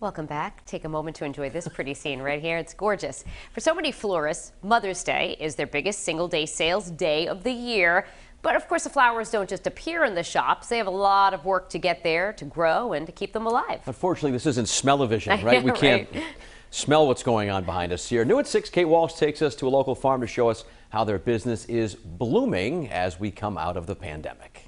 Welcome back. Take a moment to enjoy this pretty scene right here. It's gorgeous. For so many florists, Mother's Day is their biggest single-day sales day of the year. But of course, the flowers don't just appear in the shops. They have a lot of work to get there, to grow, and to keep them alive. Unfortunately, this isn't smell-o-vision, right? We can't smell what's going on behind us here. New at 6, Kate Walsh takes us to a local farm to show us how their business is blooming as we come out of the pandemic.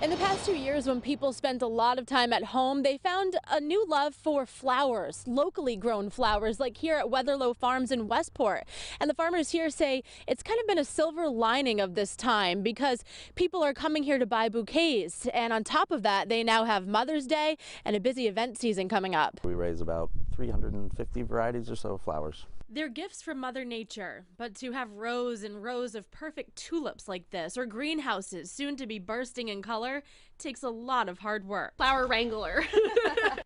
In the past 2 years, when people spent a lot of time at home, they found a new love for flowers, locally grown flowers, like here at Weatherlow Farms in Westport. And the farmers here say it's kind of been a silver lining of this time because people are coming here to buy bouquets. And on top of that, they now have Mother's Day and a busy event season coming up. We raise about 350 varieties or so of flowers. They're gifts from Mother Nature, but to have rows and rows of perfect tulips like this, or greenhouses soon to be bursting in color, takes a lot of hard work. Flower wrangler.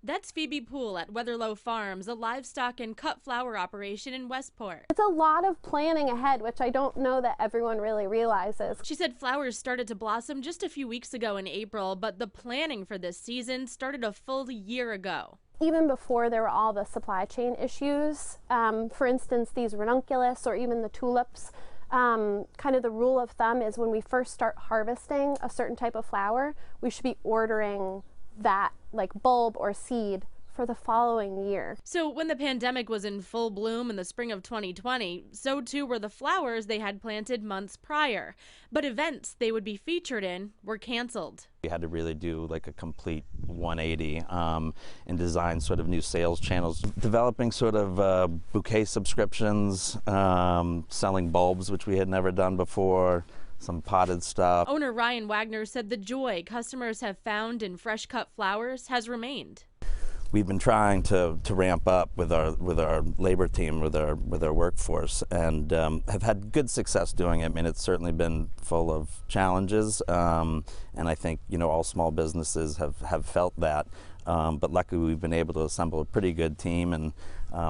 That's Phoebe Poole at Weatherlow Farms, a livestock and cut flower operation in Westport. It's a lot of planning ahead, which I don't know that everyone really realizes. She said flowers started to blossom just a few weeks ago in April, but the planning for this season started a full year ago. Even before there were all the supply chain issues, for instance, these ranunculus or even the tulips, kind of the rule of thumb is when we first start harvesting a certain type of flower, we should be ordering that like bulb or seed for the following year. So when the pandemic was in full bloom in the spring of 2020, so too were the flowers they had planted months prior. But events they would be featured in were canceled. We had to really do like a complete 180 and design sort of new sales channels, developing sort of bouquet subscriptions, selling bulbs, which we had never done before, some potted stuff. Owner Ryan Wagner said the joy customers have found in fresh cut flowers has remained. We've been trying to ramp up with our labor team, with our workforce, and have had good success doing it. I mean, it's certainly been full of challenges, and I think all small businesses have felt that. But luckily, we've been able to assemble a pretty good team, and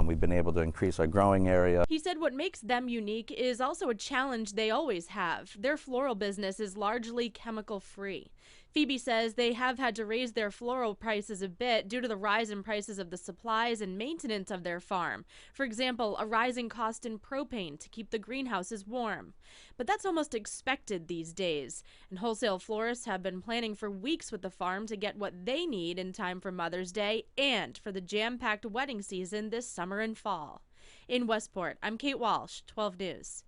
we've been able to increase our growing area. He said what makes them unique is also a challenge they always have. Their floral business is largely chemical-free. Phoebe says they have had to raise their floral prices a bit due to the rise in prices of the supplies and maintenance of their farm. For example, a rising cost in propane to keep the greenhouses warm. But that's almost expected these days, and wholesale florists have been planning for weeks with the farm to get what they need in time for Mother's Day and for the jam-packed wedding season this summer and fall. In Westport, I'm Kate Walsh, 12 News.